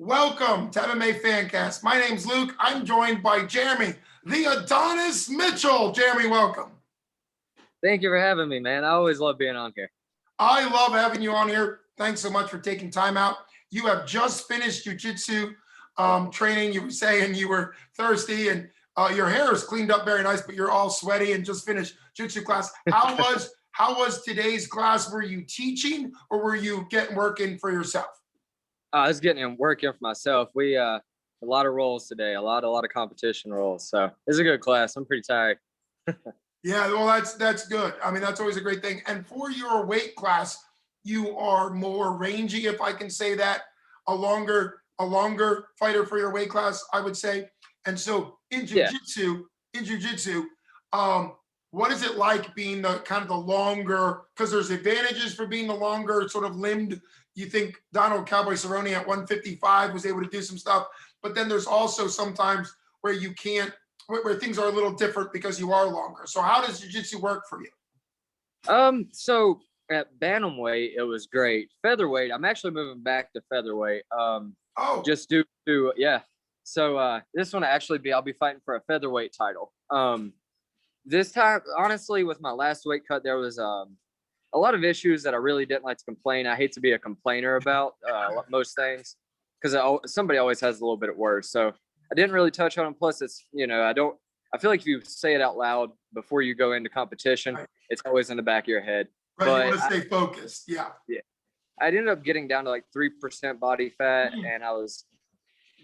Welcome to MMA Fancast. My name's Luke. I'm joined by Jeromy, the Adonis Mitchell. Jeromy, welcome. Thank you for having me, man. I always love being on here. I love having you on here. Thanks so much for taking time out. You have just finished jiu-jitsu training. You were saying you were thirsty and your hair is cleaned up very nice, but you're all sweaty and just finished jiu-jitsu class. How was today's class? Were you teaching or were you getting working for yourself? I was getting working for myself. We a lot of rolls today, a lot of competition rolls. So it's a good class. I'm pretty tired. Yeah, well, that's good. I mean, that's always a great thing. And for your weight class, you are more rangy, if I can say that, a longer fighter for your weight class, I would say. And so in jiu-jitsu, what is it like being the kind of the longer? Because there's advantages for being the longer sort of limbed. You think Donald Cowboy Cerrone at 155 was able to do some stuff, but then there's also sometimes where you can't, where things are a little different because you are longer. So how does jiu-jitsu work for you? So at bantamweight, it was great. Featherweight, I'm actually moving back to featherweight. Just due to So this one I'll be fighting for a featherweight title. This time, honestly, with my last weight cut, there was a lot of issues that I really didn't like to complain. I hate to be a complainer about most things because somebody always has a little bit worse. So I didn't really touch on them. Plus, it's, I feel like if you say it out loud before you go into competition, Right. It's always in the back of your head. Right, but you want to stay focused. Yeah. I ended up getting down to like 3% body fat, and I was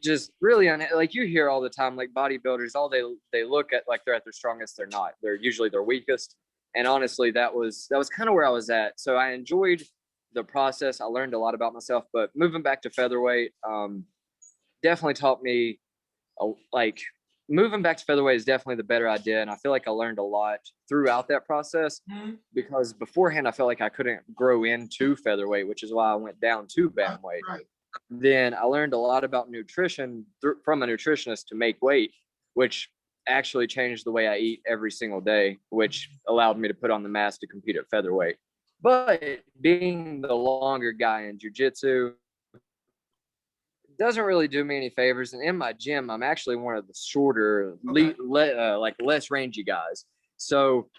just really like you hear all the time, like bodybuilders, all they look at like they're at their strongest. They're not. They're usually their weakest. And honestly, that was kind of where I was at. So I enjoyed the process. I learned a lot about myself. But moving back to featherweight, definitely taught me moving back to featherweight is definitely the better idea. And I feel like I learned a lot throughout that process because beforehand, I felt like I couldn't grow into featherweight, which is why I went down to bantamweight. Right. Then I learned a lot about nutrition from a nutritionist to make weight, which actually changed the way I eat every single day, which allowed me to put on the mass to compete at featherweight. But being the longer guy in jiu-jitsu doesn't really do me any favors. And in my gym, I'm actually one of the shorter, less rangy guys. So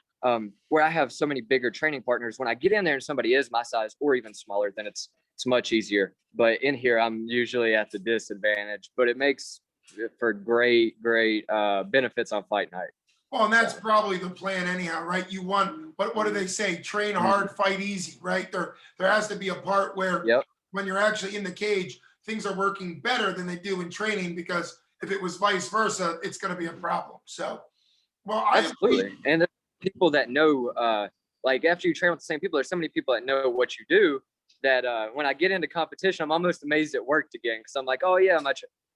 where I have so many bigger training partners, when I get in there and somebody is my size or even smaller, then it's much easier. But in here, I'm usually at the disadvantage. But it makes for great benefits on fight night. Well, and that's probably the plan anyhow, right? You want, what do they say? Train hard, fight easy, right? There has to be a part where when you're actually in the cage, things are working better than they do in training, because if it was vice versa, it's going to be a problem. So, well, absolutely. And there's people that know, like after you train with the same people, there's so many people that know what you do that when I get into competition, I'm almost amazed it worked again, because I'm like, oh yeah,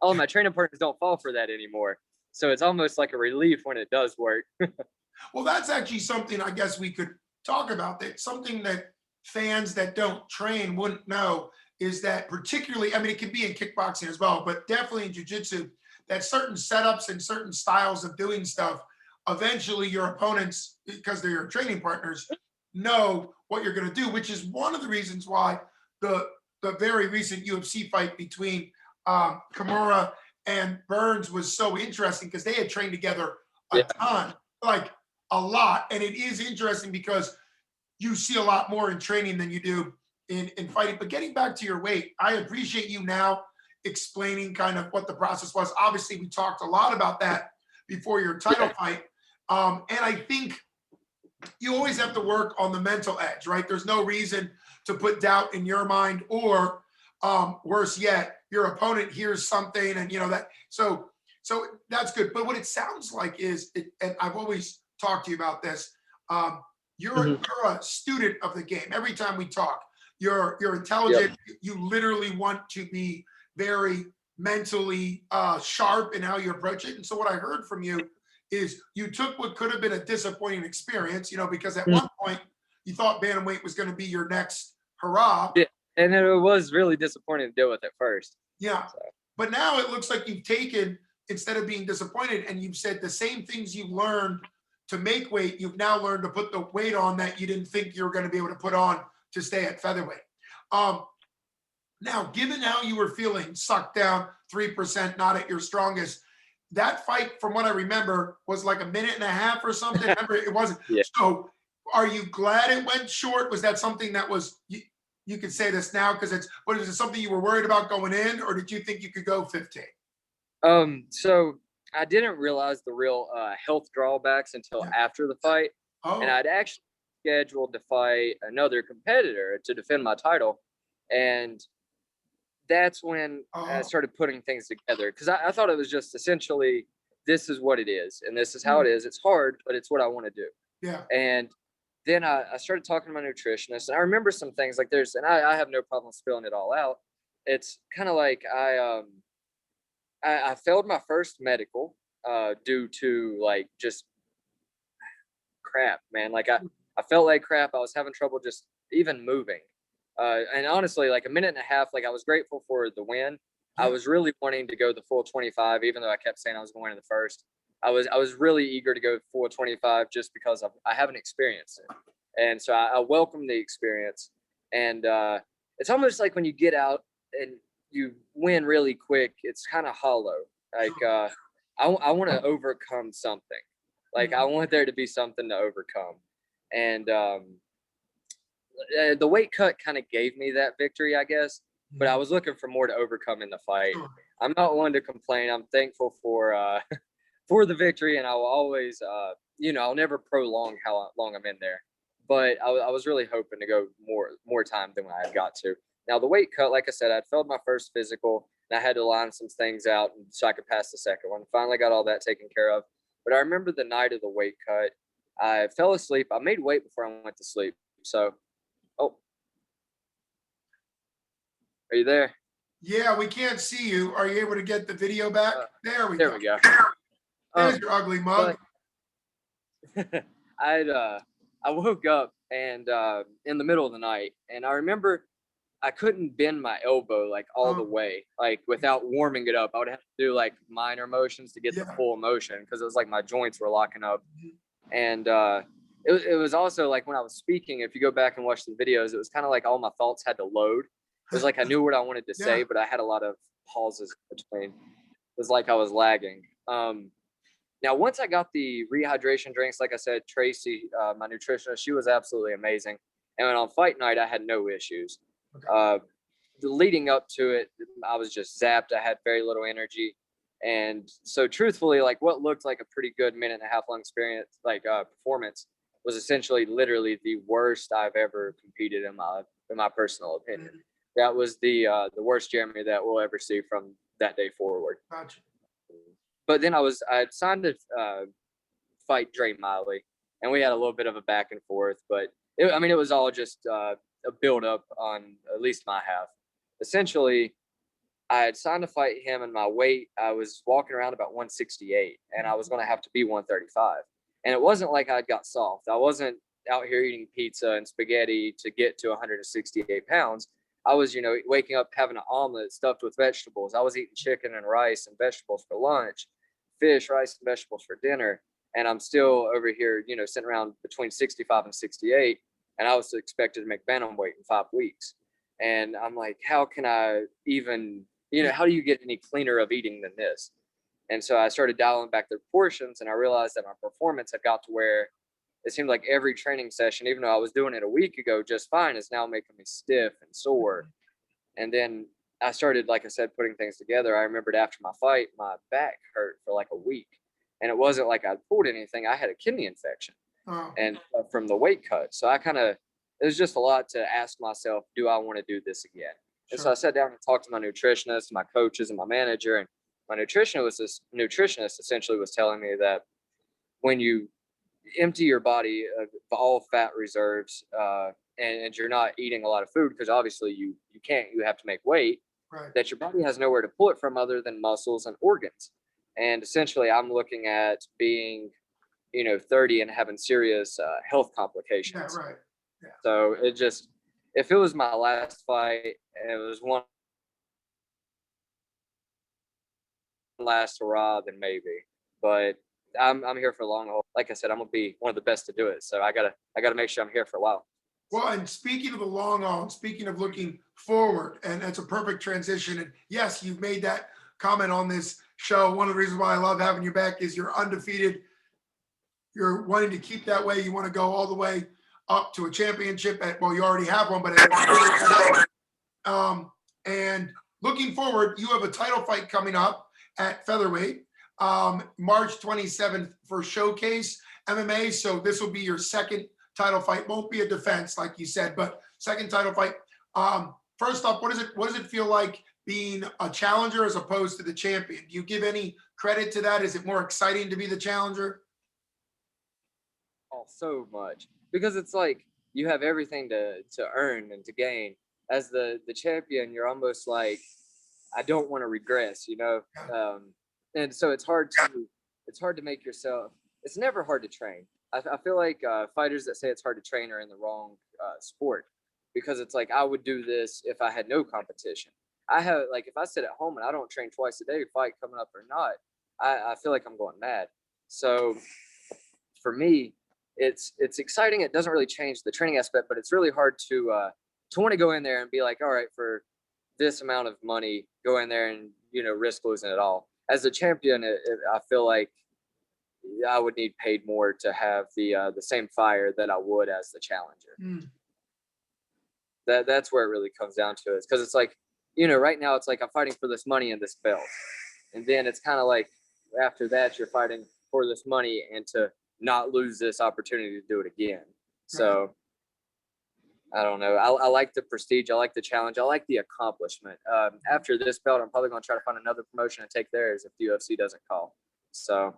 all of my training partners don't fall for that anymore. So it's almost like a relief when it does work. Well, that's actually something I guess we could talk about. That something that fans that don't train wouldn't know is that, particularly, I mean, it can be in kickboxing as well, but definitely in jiu-jitsu, that certain setups and certain styles of doing stuff, eventually your opponents, because they're your training partners, know what you're going to do, which is one of the reasons why the very recent UFC fight between Kimura and Burns was so interesting, because they had trained together a ton, like a lot. And it is interesting because you see a lot more in training than you do in fighting. But getting back to your weight, I appreciate you now explaining kind of what the process was. Obviously, we talked a lot about that before your title fight. And I think you always have to work on the mental edge, right? There's no reason to put doubt in your mind, or worse yet, your opponent hears something and that. So that's good. But what it sounds like is, and I've always talked to you about this, you're a student of the game. Every time we talk, you're intelligent. You literally want to be very mentally sharp in how you approach it. And so what I heard from you is you took what could have been a disappointing experience, because at one point you thought bantamweight was going to be your next hurrah. Yeah, and it was really disappointing to deal with at first. Yeah, so. But now it looks like you've taken, instead of being disappointed, and you've said the same things you learned to make weight, you've now learned to put the weight on that you didn't think you were going to be able to put on to stay at featherweight. Now, given how you were feeling, sucked down, 3%, not at your strongest, that fight, from what I remember, was like a minute and a half or something. Remember, it wasn't. Yeah. So, are you glad it went short? Was that something that was you could say this now because it's what is it something you were worried about going in, or did you think you could go 15? So I didn't realize the real health drawbacks until Yeah. after the fight, and Oh, I'd actually scheduled to fight another competitor to defend my title, and that's when I oh, started putting things together because I thought it was just essentially this is what it is and this is how mm, it is. It's hard, but it's what I want to do. yeah, And then I started talking to my nutritionist, and I remember some things like there's, and I have no problem spilling it all out. It's kind of like I failed my first medical due to like just crap, man. Like I felt like crap. I was having trouble just even moving. And honestly, like a minute and a half, like I was grateful for the win. I yeah, was really wanting to go the full 25, even though I kept saying I was going to the first. I was really eager to go full 25 just because I haven't experienced it. And so I welcome the experience. And it's almost like when you get out and you win really quick, it's kind of hollow. Like sure. I want to overcome something. Like I Mhm. want there to be something to overcome. And the weight cut kind of gave me that victory, I guess. But I Mhm. was looking for more to overcome in the fight. Sure. I'm not one to complain. I'm thankful for for the victory, and I will always, I'll never prolong how long I'm in there. But I was really hoping to go more time than I had got to. Now the weight cut, like I said, I'd failed my first physical, and I had to line some things out so I could pass the second one. Finally got all that taken care of. But I remember the night of the weight cut, I fell asleep. I made weight before I went to sleep. So, oh, are you there? Yeah, we can't see you. Are you able to get the video back? Uh, There we there go. we go. There's Um, your ugly mug. but I'd I woke up and in the middle of the night, and I remember I couldn't bend my elbow like all the Oh, way, like without warming it up. I would have to do like minor motions to get the yeah. full motion because it was like my joints were locking up. Mhm. And it was also like when I was speaking, if you go back and watch the videos, it was kind of like all my thoughts had to load. It was like I knew what I wanted to say, Yeah. but I had a lot of pauses between. It was like I was lagging. Now, once I got the rehydration drinks, like I said, Tracy, my nutritionist, she was absolutely amazing. And on fight night, I had no issues. Okay. The leading up to it, I was just zapped. I had very little energy. And so, truthfully, like what looked like a pretty good minute and a half long experience, like performance, was essentially literally the worst I've ever competed in my personal opinion. Mhm. That was the worst Jeremy that we'll ever see from that day forward. Gotcha. But then I had signed to fight Dre Miley, and we had a little bit of a back and forth. But it was all just a build up on at least my half. Essentially, I had signed to fight him, and my weight I was walking around about 168, and I was going to have to be 135. And it wasn't like I got soft. I wasn't out here eating pizza and spaghetti to get to 168 pounds. I was, waking up having an omelet stuffed with vegetables. I was eating chicken and rice and vegetables for lunch, fish, rice, and vegetables for dinner. And I'm still over here, sitting around between 65 and 68. And I was expected to make bantamweight in 5 weeks. And I'm like, how can I even, Yeah. how do you get any cleaner of eating than this? And so I started dialing back the portions, and I realized that my performance had got to where it seemed like every training session, even though I was doing it a week ago just fine, is now making me stiff and sore. And then I started, like I said, putting things together. I remembered after my fight, my back hurt for like a week. And it wasn't like I pulled anything, I had a kidney infection Oh, and from the weight cut. So it was just a lot to ask myself, do I want to do this again? And so sure. I sat down and talked to my nutritionist, my coaches, and my manager. And my nutritionist essentially was telling me that when you empty your body of all fat reserves and you're not eating a lot of food because obviously you have to make weight, Right. that your body has nowhere to pull it from other than muscles and organs. And essentially I'm looking at being 30 and having serious health Yeah. complications. Right. Yeah. So if it was my last fight and it was one last hurrah, then maybe. But I'm here for the long haul. Like I said, I'm gonna be one of the best to do it. So I gotta make sure I'm here for a while. Well, and speaking of the long haul, and speaking of looking forward, and that's a perfect transition. And yes, you've made that comment on this show. One of the reasons why I love having you back is you're undefeated. You're wanting to keep that way. You want to go all the way up to a championship. Well, you already have one, but and looking forward, you have a title fight coming up at featherweight, March 27th for Showcase MMA. So this will be your second title fight. Won't be a defense, like you said, but second title fight. First off, what does it feel like being a challenger as opposed to the champion? Do you give any credit to that? Is it more exciting to be the challenger? Oh, so much, because it's like you have everything to earn and to gain. As the champion, you're almost like, I don't want to regress, you know. And so it's hard to make yourself. It's never hard to train. I feel like fighters that say it's hard to train are in the wrong sport, because it's like, I would do this if I had no competition. I have, like, if I sit at home and I don't train twice a day, fight coming up or not, I feel like I'm going mad. So for me, it's exciting. It doesn't really change the training aspect, but it's really hard to want to go in there and be like, all right, for this amount of money, go in there and risk losing it all. As a champion, I feel like I would need paid more to have the same fire that I would as the challenger. Mm. That's where it really comes down to it, because it's like, right now it's like I'm fighting for this money and this belt, and then it's kind of like after that you're fighting for this money and to not lose this opportunity to do it again. So I don't know. I like the prestige. I like the challenge. I like the accomplishment. After this belt, I'm probably going to try to find another promotion and take theirs if the UFC doesn't call. So,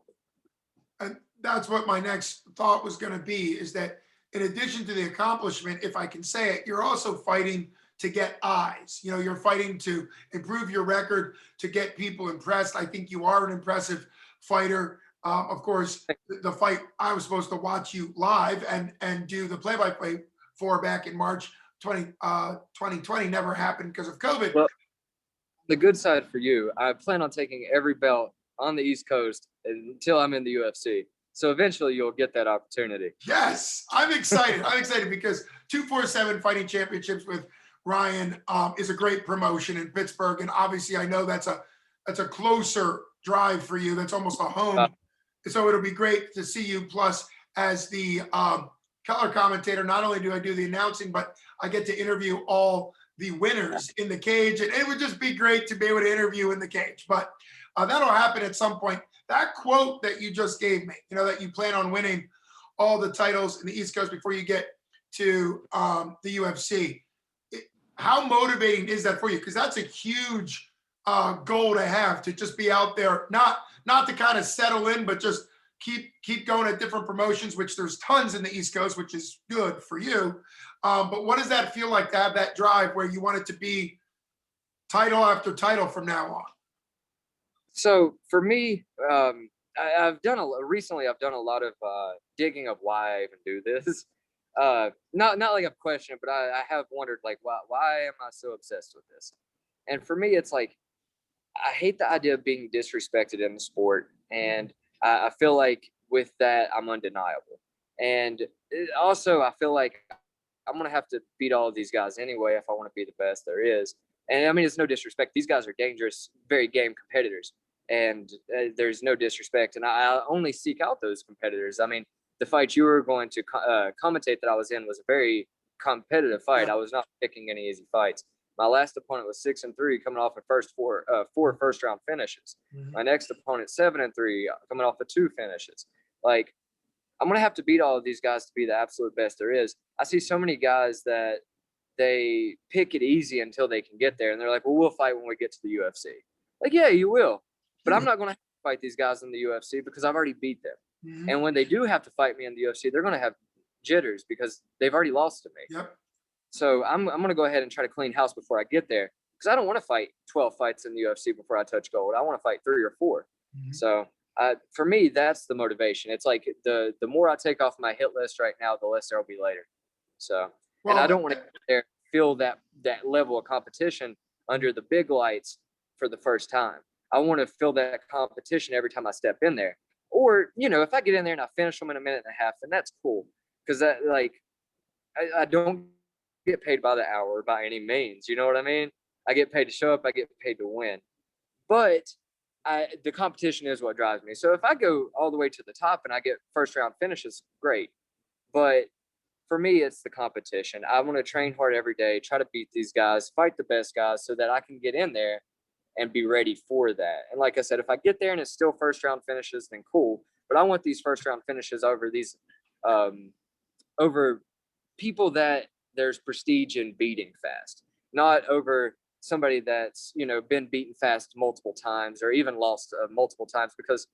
and that's what my next thought was going to be, is that in addition to the accomplishment, if I can say it, you're also fighting to get eyes. You're fighting to improve your record, to get people impressed. I think you are an impressive fighter. Of course, the fight I was supposed to watch you live and do the play-by-play for back in March 2020 never happened because of COVID. Well, the good side for you, I plan on taking every belt on the East Coast until I'm in the UFC. So eventually you'll get that opportunity. Yes, I'm excited. I'm excited because 247 Fighting Championships with Ryan is a great promotion in Pittsburgh. And obviously I know that's a closer drive for you. That's almost a home. So it'll be great to see you. Plus, as the color commentator, not only do I do the announcing, but I get to interview all the winners in the cage. And it would just be great to be able to interview in the cage. But that'll happen at some point. That quote that you just gave me, that you plan on winning all the titles in the East Coast before you get to the UFC. How motivating is that for you? Because that's a huge goal to have, to just be out there, not to kind of settle in, but just keep going at different promotions, which there's tons in the East Coast, which is good for you. But what does that feel like to have that drive where you want it to be title after title from now on? So for me, I've done a lot of digging of why I even do this. Not like I've questioned, but I have wondered, like, why am I so obsessed with this? And for me, it's like, I hate the idea of being disrespected in the sport, and I feel like with that I'm undeniable. And also, I feel like I'm gonna have to beat all of these guys anyway if I want to be the best there is. And I mean, it's no disrespect. These guys are dangerous, very game competitors, and there's no disrespect. And I only seek out those competitors. I mean, the fight you were going to commentate that I was in was a very competitive fight. I was not picking any easy fights. My last opponent was 6-3, coming off of four first round finishes. Mm-hmm. My next opponent 7-3, coming off of 2 finishes. Like, I'm gonna have to beat all of these guys to be the absolute best there is. I see so many guys that they pick it easy until they can get there, and they're like, "Well, we'll fight when we get to the UFC." Like, yeah, you will, but I'm not gonna fight these guys in the UFC because I've already beat them. Mm-hmm. And when they do have to fight me in the UFC, they're gonna have jitters because they've already lost to me. Yep. So I'm gonna go ahead and try to clean house before I get there, because I don't want to fight 12 fights in the UFC before I touch gold. I want to fight 3 or 4. Mm-hmm. So for me, that's the motivation. It's like the more I take off my hit list right now, the less there will be later. So, and I don't want to get there, feel that level of competition under the big lights for the first time. I want to feel that competition every time I step in there. Or, if I get in there and I finish them in a minute and a half, then that's cool. Because that, like, I don't get paid by the hour by any means. You know what I mean? I get paid to show up. I get paid to win. But the competition is what drives me. So if I go all the way to the top and I get first round finishes, great. But for me, it's the competition. I want to train hard every day, try to beat these guys, fight the best guys so that I can get in there and be ready for that. And like I said, if I get there and it's still first round finishes, then cool. But I want these first round finishes over these over people that there's prestige in beating fast, not over somebody that's, you know, been beaten fast multiple times or even lost multiple times. Because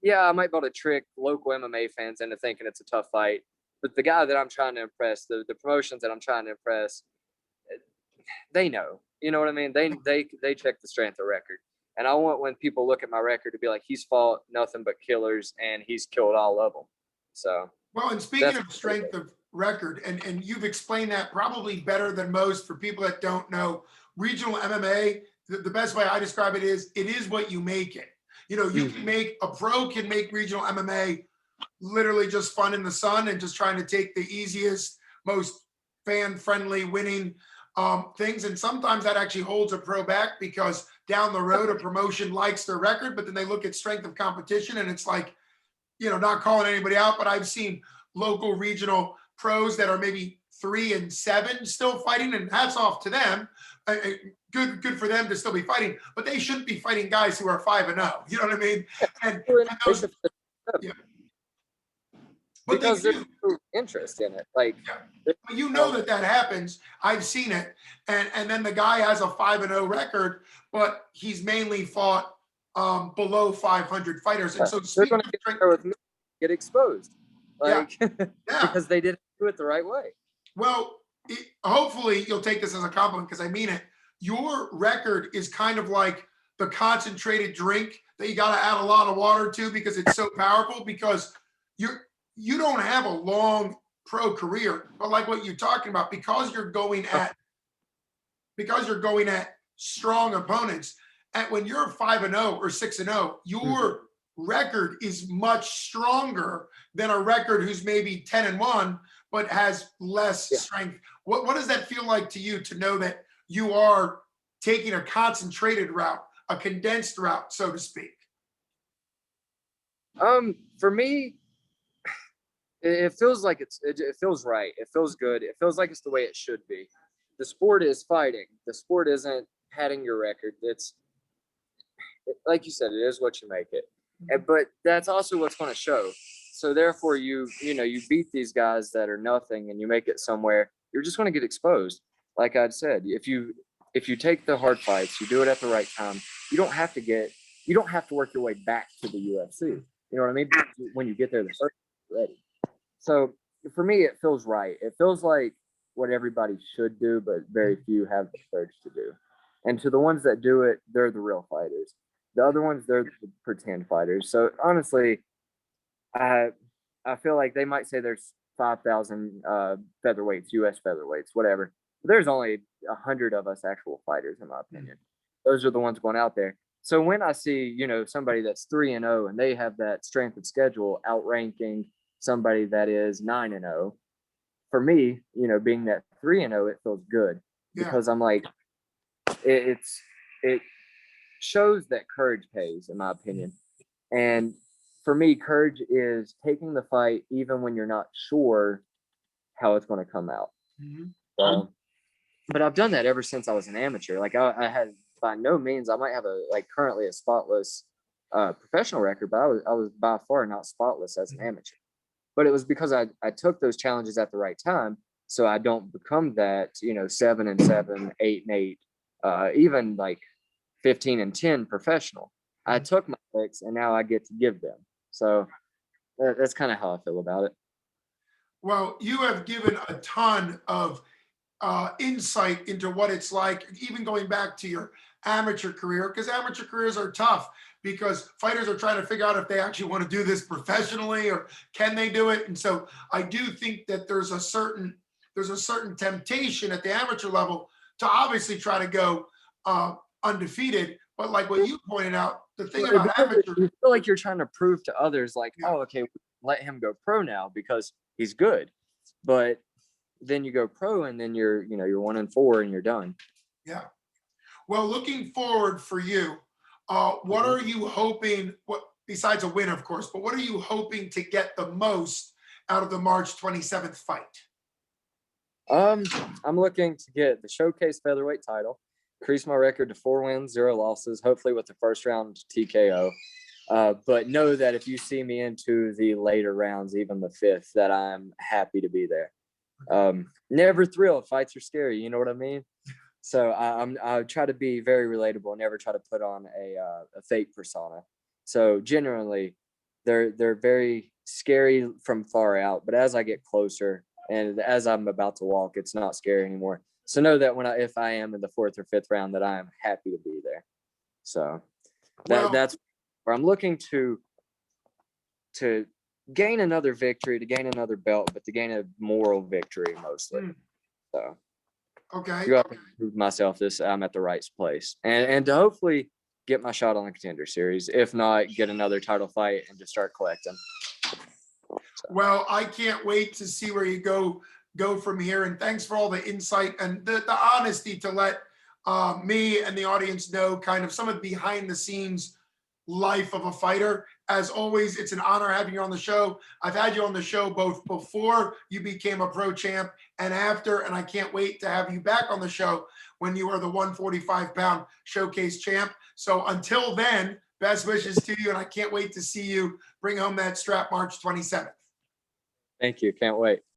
yeah, I might be able to trick local MMA fans into thinking it's a tough fight, but the guy that I'm trying to impress, the promotions that I'm trying to impress, they know. You know what I mean? They check the strength of record. And I want when people look at my record to be like, he's fought nothing but killers and he's killed all of them. So Well, and speaking of strength of record, and you've explained that probably better than most for people that don't know regional MMA. The best way I describe it is what you make it. You know, you can make a pro can make regional MMA literally just fun in the sun and just trying to take the easiest, most fan friendly winning things. And sometimes that actually holds a pro back because down the road, a promotion likes their record, but then they look at strength of competition and it's like, you know, not calling anybody out, but I've seen local regional pros that are maybe 3-7 still fighting, and hats off to them. Good for them to still be fighting, but they shouldn't be fighting guys who are 5-0. You know what I mean? And those, yeah. But because they there's do. no interest in it. Like, yeah. You know that happens. I've seen it, and then the guy has a 5-0 record, but he's mainly fought below 500 fighters, and so they're going to get there with me, get exposed, like because they didn't do it the right way. Well, hopefully you'll take this as a compliment because I mean it. Your record is kind of like the concentrated drink that you got to add a lot of water to because it's so powerful. Because you don't have a long pro career, but like what you're talking about, because you're going at strong opponents. And when you're 5-0 or 6-0, your record is much stronger than a record who's maybe 10-1 but has less strength. What does that feel like to you to know that you are taking a concentrated route, a condensed route, so to speak? For me, it feels like it feels right. It feels good. It feels like it's the way it should be. The sport is fighting. The sport isn't padding your record. It's like you said, it is what you make it. But that's also what's going to show. So therefore, you beat these guys that are nothing, and you make it somewhere. You're just going to get exposed. Like I'd said, if you take the hard fights, you do it at the right time. You don't have to work your way back to the UFC. You know what I mean? When you get there, the first ready. So for me, it feels right. It feels like what everybody should do, but very few have the courage to do. And to the ones that do it, they're the real fighters. The other ones, they're the pretend fighters. So honestly, I feel like they might say there's 5,000 featherweights, U.S. featherweights, whatever. But there's only 100 of us actual fighters, in my opinion. Those are the ones going out there. So when I see, somebody that's 3-0 and they have that strength of schedule outranking somebody that is 9-0, for me, being that 3-0, it feels good because I'm like, it shows that courage pays, in my opinion. And for me, courage is taking the fight even when you're not sure how it's going to come out. So, but I've done that ever since I was an amateur. Like I had, by no means, I might have currently a spotless professional record, but I was by far not spotless as an amateur. But it was because I took those challenges at the right time, so I don't become that 7-7, 8-8, even like 15-10 professional. I took my picks and now I get to give them. So that's kind of how I feel about it. Well, you have given a ton of insight into what it's like, even going back to your amateur career, because amateur careers are tough because fighters are trying to figure out if they actually want to do this professionally or can they do it. And so I do think that there's a certain temptation at the amateur level to obviously try to go undefeated. But like what you pointed out, the thing about amateur, you feel like you're trying to prove to others, like, oh, okay, let him go pro now because he's good. But then you go pro, and then you're 1-4 and you're done. Yeah. Well, looking forward for you, what are you hoping, what besides a win, of course, but what are you hoping to get the most out of the March 27th fight? I'm looking to get the showcase featherweight title, increase my record to 4 wins, 0 losses, hopefully with the first round TKO. But know that if you see me into the later rounds, even the 5th, that I'm happy to be there. Never thrilled. Fights are scary. You know what I mean? So I try to be very relatable, never try to put on a fake persona. So genuinely, they're very scary from far out. But as I get closer and as I'm about to walk, it's not scary anymore. So know that if I am in the 4th or 5th round, that I am happy to be there. So that's where I'm looking to gain another victory, to gain another belt, but to gain a moral victory mostly. So Okay. you have to prove myself I'm at the right place, and to hopefully get my shot on the Contender Series. If not, get another title fight and just start collecting. So. Well, I can't wait to see where you go from here. And thanks for all the insight and the honesty to let me and the audience know kind of some of the behind the scenes life of a fighter. As always, it's an honor having you on the show. I've had you on the show both before you became a pro champ and after, and I can't wait to have you back on the show when you are the 145-pound showcase champ. So until then, best wishes to you, and I can't wait to see you bring home that strap March 27th. Thank you. Can't wait.